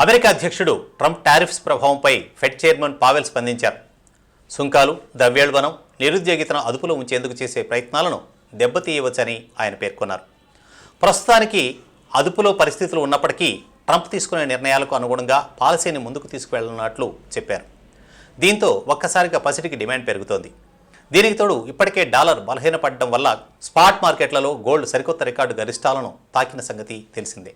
America అధ్యక్షుడు Trump tariffs ప్రభావంపై Fed chairman Powell స్పందించారు. సుంకాలు, ద్రవ్యోల్బణం, నిరుద్యోగితను అదుపులో ఉంచేందుకు చేసే ప్రయత్నాలను దెబ్బతీయవచ్చని ఆయన పేర్కొన్నారు. ప్రస్తుతానికి అదుపులో పరిస్థితులు ఉన్నప్పటికీ ట్రంప్ తీసుకునే నిర్ణయాలకు అనుగుణంగా పాలసీని ముందుకు తీసుకువెళ్లనున్నట్లు చెప్పారు. దీంతో ఒక్కసారిగా పసిడికి డిమాండ్ పెరుగుతోంది. దీనికి తోడు ఇప్పటికే డాలర్ బలహీనపడడం వల్ల స్పాట్ మార్కెట్లలో గోల్డ్ సరికొత్త రికార్డు గరిష్టాలను తాకిన సంగతి తెలిసిందే.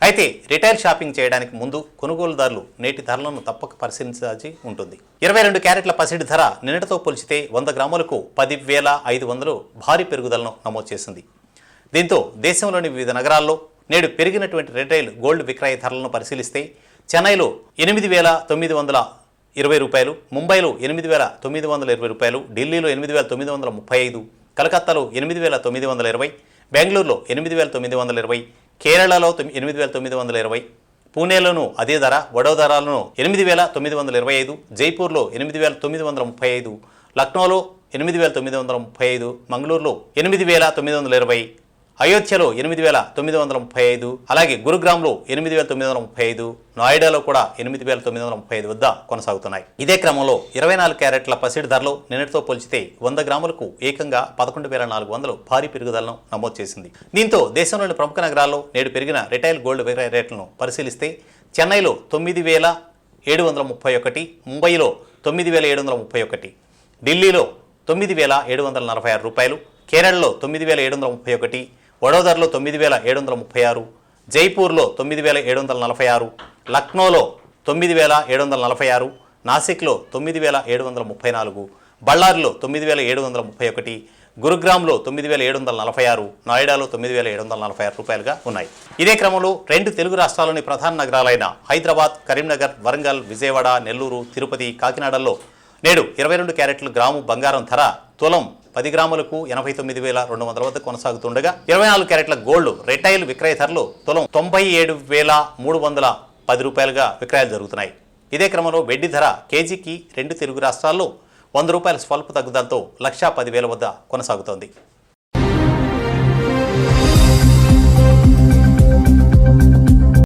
అయితే రిటైల్ షాపింగ్ చేయడానికి ముందు కొనుగోలుదారులు నేటి ధరలను తప్పక పరిశీలించాల్సి ఉంటుంది. 22 క్యారెట్ల పసిడి ధర నిన్నటితో పోల్చితే 100 గ్రాములకు 10,500 భారీ పెరుగుదలను నమోదు చేసింది. దీంతో దేశంలోని వివిధ నగరాల్లో నేడు పెరిగినటువంటి రిటైల్ గోల్డ్ విక్రయ ధరలను పరిశీలిస్తే చెన్నైలో 8,920 రూపాయలు, ముంబైలో 8,920 రూపాయలు, ఢిల్లీలో 8,935, కలకత్తాలో 8,920, బెంగళూరులో 8,920, కేరళలో 8,920, పూణేలోనూ అదే ధర, వడోదరాలోనూ 8,925, జైపూర్లో 8,935, లక్నోలో 8,935, మంగళూరులో 8,920, అయోధ్యలో 8,935, అలాగే గురుగ్రామ్లో 8,935, నోయిడాలో కూడా 8,935 వద్ద కొనసాగుతున్నాయి. ఇదే క్రమంలో 24 క్యారెట్ల పసిడి ధరలో నిన్నటితో పోల్చితే 100 గ్రాములకు ఏకంగా 11,400 భారీ పెరుగుదలను నమోదు చేసింది. దీంతో దేశంలోని ప్రముఖ నగరాల్లో నేడు పెరిగిన రిటైల్ గోల్డ్ విక్రయ రేట్లను పరిశీలిస్తే చెన్నైలో 9,731, ముంబైలో 9,731, ఢిల్లీలో 9,746 రూపాయలు, కేరళలో 9,731, వడోదరలో 9,736, జైపూర్లో 9,746, లక్నోలో 9,746, నాసిక్లో 9,734, బళ్ళారిలో 9,731, గురుగ్రామ్లో 9,746, నోయిడాలో 9,746 రూపాయలుగా ఉన్నాయి. ఇదే క్రమంలో 2 తెలుగు రాష్ట్రాల్లోని ప్రధాన నగరాలైన హైదరాబాద్, కరీంనగర్, వరంగల్, విజయవాడ, నెల్లూరు, తిరుపతి, కాకినాడల్లో నేడు 22 క్యారెట్ల గ్రాము బంగారం ధర తులం 10 గ్రాములకు 89,200 వద్ద కొనసాగుతుండగా 24 క్యారెట్ల గోల్డ్ రిటైల్ విక్రయ ధరలు తులం 97,310 రూపాయలుగా విక్రయాలు జరుగుతున్నాయి. ఇదే క్రమంలో వెండి ధర కేజీకి 2 తెలుగు రాష్ట్రాల్లో 100 రూపాయల స్వల్ప తగ్గుదలతో 1,10,000 వద్ద కొనసాగుతోంది.